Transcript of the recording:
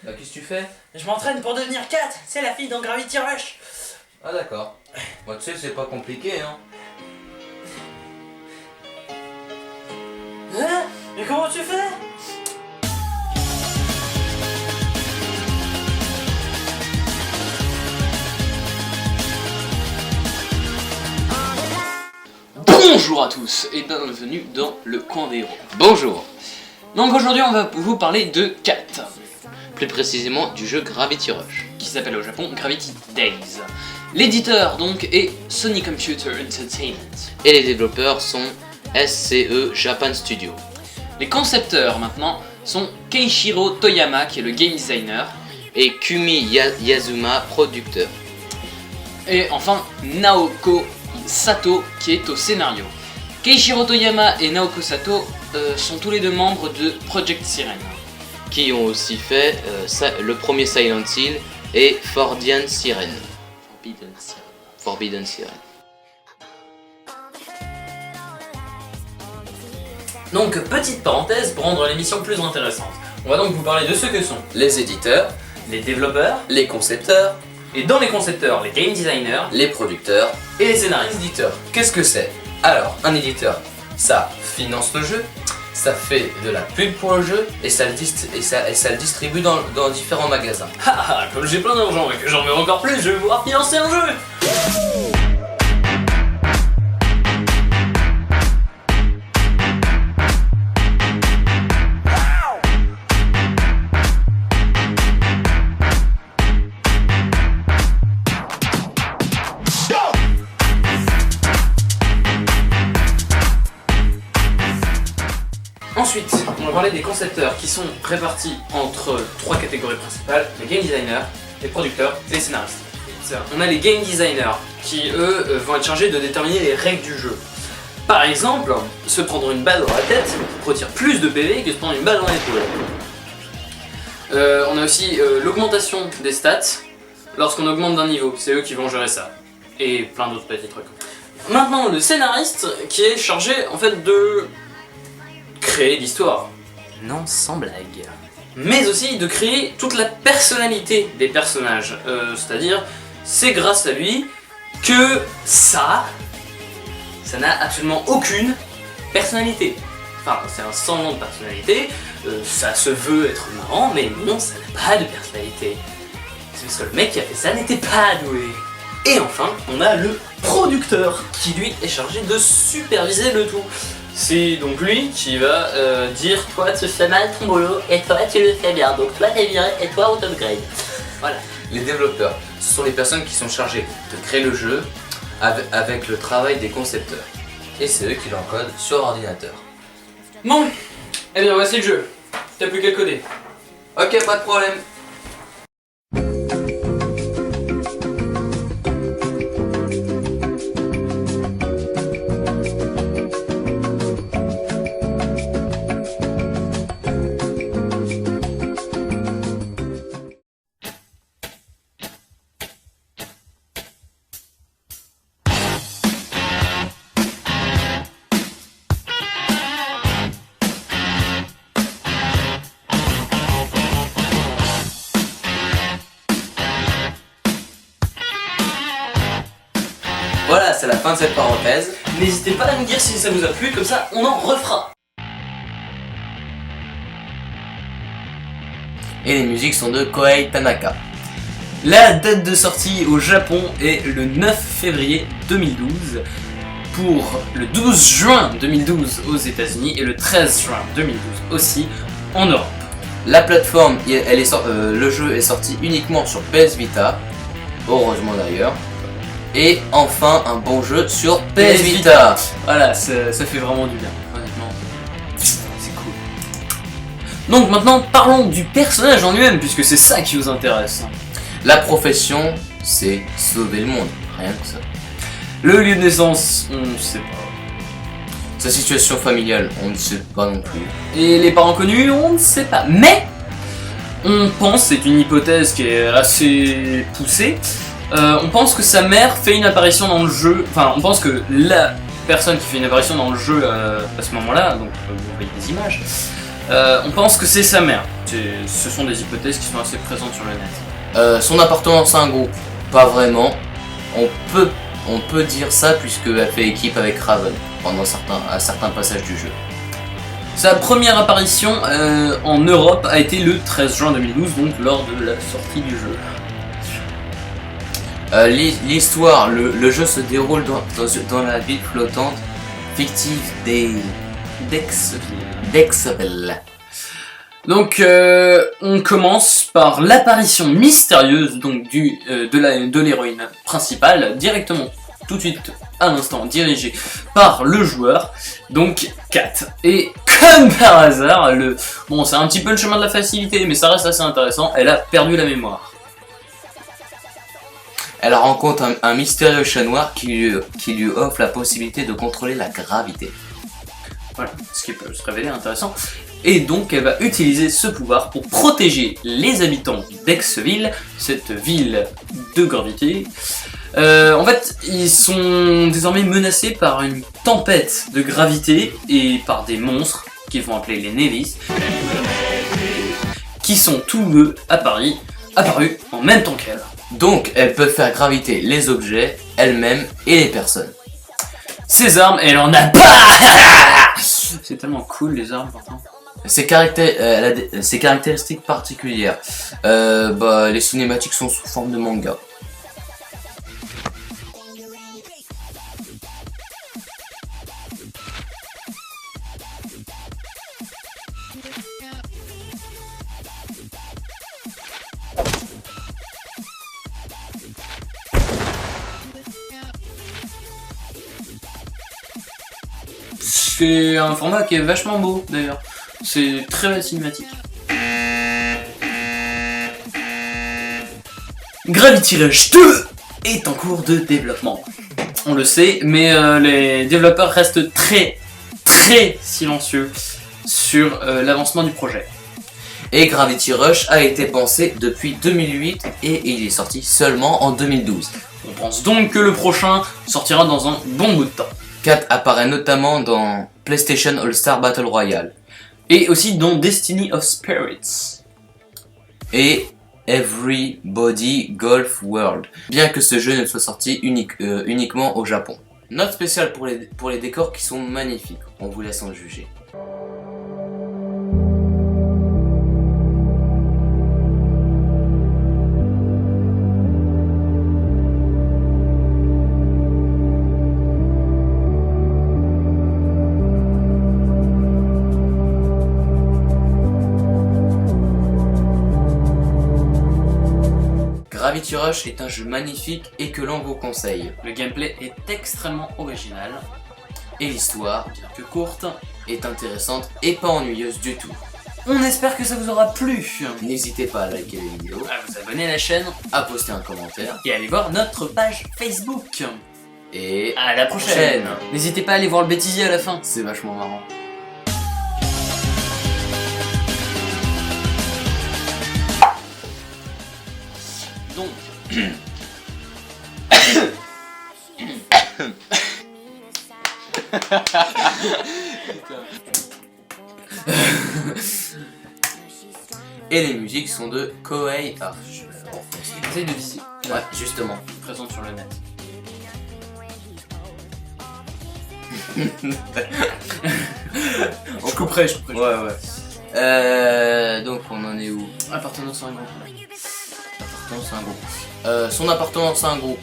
Bah qu'est-ce que tu fais? Je m'entraîne pour devenir Kat, c'est la fille dans Gravity Rush. Ah d'accord. Moi tu sais c'est pas compliqué hein. Hein? Mais comment tu fais? Bonjour à tous et bienvenue dans le coin des héros. Bonjour. Donc aujourd'hui on va vous parler de Kat, plus précisément du jeu Gravity Rush, qui s'appelle au Japon Gravity Days. L'éditeur donc est Sony Computer Entertainment. et les développeurs sont SCE Japan Studio. Les concepteurs maintenant sont Keishiro Toyama qui est le game designer, Et Kumi Yazuma, producteur. et enfin Naoko Sato qui est au scénario. Keishiro Toyama et Naoko Sato sont tous les deux membres de Project Siren. Qui ont aussi fait le premier Silent Hill et Forbidden Siren. Forbidden Siren. Donc, petite parenthèse pour rendre l'émission plus intéressante. On va donc vous parler de ce que sont les éditeurs, les développeurs, les concepteurs, et dans les concepteurs, les game designers, les producteurs et les scénaristes. Éditeur, qu'est-ce que c'est? Alors, un éditeur, ça finance le jeu, ça fait de la pub pour le jeu et ça le distribue dans différents magasins. Haha, comme j'ai plein d'argent et que j'en veux encore plus, je vais pouvoir financer un jeu. Ensuite, on va parler des concepteurs qui sont répartis entre trois catégories principales, les game designers, les producteurs et les scénaristes. On a les game designers qui, eux, vont être chargés de déterminer les règles du jeu. Par exemple, se prendre une balle dans la tête retire plus de PV que se prendre une balle dans l'épaule. On a aussi l'augmentation des stats lorsqu'on augmente d'un niveau, c'est eux qui vont gérer ça. Et plein d'autres petits trucs. Maintenant, le scénariste qui est chargé en fait de créer l'histoire. Non, sans blague. Mais aussi de créer toute la personnalité des personnages. C'est-à-dire, c'est grâce à lui que ça n'a absolument aucune personnalité. Enfin, c'est un semblant de personnalité, ça se veut être marrant, mais non, ça n'a pas de personnalité. C'est parce que le mec qui a fait ça n'était pas doué. Et enfin, on a le producteur, qui lui est chargé de superviser le tout. C'est donc lui qui va dire toi tu fais mal ton boulot et toi tu le fais bien, donc toi t'es viré et toi on t'upgrade. Voilà. Les développeurs, ce sont les personnes qui sont chargées de créer le jeu avec le travail des concepteurs. Et c'est eux qui l'encodent sur ordinateur. Bon, eh bien voici le jeu. T'as plus qu'à le coder. Ok, pas de problème. Voilà, c'est la fin de cette parenthèse. N'hésitez pas à nous dire si ça vous a plu, comme ça on en refera. Et les musiques sont de Kohei Tanaka. La date de sortie au Japon est le 9 février 2012, pour le 12 juin 2012 aux États-Unis et le 13 juin 2012 aussi en Europe. La plateforme, le jeu est sorti uniquement sur PS Vita, heureusement d'ailleurs. Et enfin un bon jeu sur PS Vita. Voilà, ça fait vraiment du bien, honnêtement. C'est cool. Donc maintenant parlons du personnage en lui-même, puisque c'est ça qui vous intéresse. La profession, c'est sauver le monde, rien que ça. Le lieu de naissance, on ne sait pas. Sa situation familiale, on ne sait pas non plus. Et les parents connus, on ne sait pas. Mais on pense, c'est une hypothèse qui est assez poussée, on pense que sa mère fait une apparition dans le jeu, enfin on pense que la personne qui fait une apparition dans le jeu à ce moment-là, donc vous voyez des images, On pense que c'est sa mère. Ce sont des hypothèses qui sont assez présentes sur le net. Son appartement c'est un groupe, pas vraiment. On peut dire ça puisqu'elle fait équipe avec Raven pendant certains passages du jeu. Sa première apparition en Europe a été le 13 juin 2012, donc lors de la sortie du jeu. L'histoire, le jeu se déroule dans la ville flottante fictive d'Exville. Donc on commence par l'apparition mystérieuse donc de l'héroïne principale, directement tout de suite à l'instant dirigée par le joueur, donc Kat. Et comme par hasard, bon c'est un petit peu le chemin de la facilité, mais ça reste assez intéressant, elle a perdu la mémoire. Elle rencontre un mystérieux chat noir qui lui offre la possibilité de contrôler la gravité. Voilà, ce qui peut se révéler intéressant. Et donc elle va utiliser ce pouvoir pour protéger les habitants d'Exville, cette ville de gravité. En fait, ils sont désormais menacés par une tempête de gravité et par des monstres qu'ils vont appeler les Nevis, qui sont tous deux apparus en même temps qu'elle. Donc elles peuvent faire graviter les objets, elles-mêmes et les personnes. Ses armes, elle en a pas. C'est tellement cool les armes pourtant. Ses caractéristiques particulières. Les cinématiques sont sous forme de manga. C'est un format qui est vachement beau d'ailleurs. C'est très cinématique. Gravity Rush 2 est en cours de développement. On le sait, mais les développeurs restent très silencieux sur l'avancement du projet. Et Gravity Rush a été pensé depuis 2008 et il est sorti seulement en 2012. On pense donc que le prochain sortira dans un bon bout de temps. Kat apparaît notamment dans PlayStation All-Star Battle Royale. Et aussi dans Destiny of Spirits. Et Everybody Golf World, bien que ce jeu ne soit sorti uniquement au Japon. Note spéciale pour les décors qui sont magnifiques, on vous laisse en juger. Gravity Rush est un jeu magnifique et que l'on vous conseille. Le gameplay est extrêmement original. Et l'histoire, Bien que courte. est intéressante et pas ennuyeuse du tout. On espère que ça vous aura plu. N'hésitez pas à liker la vidéo, À vous abonner à la chaîne à poster un commentaire et à aller voir notre page Facebook. et À la prochaine. prochaine. N'hésitez pas à aller voir le bêtisier à la fin. C'est vachement marrant. Donc, Et les musiques sont de Koei. Ah, Essaye de viser. ouais, justement. Présente sur le net. Je couperai. Ouais. Donc on en est où? Appartenance à un groupe. Appartement, c'est un groupe. Son appartement, c'est un groupe.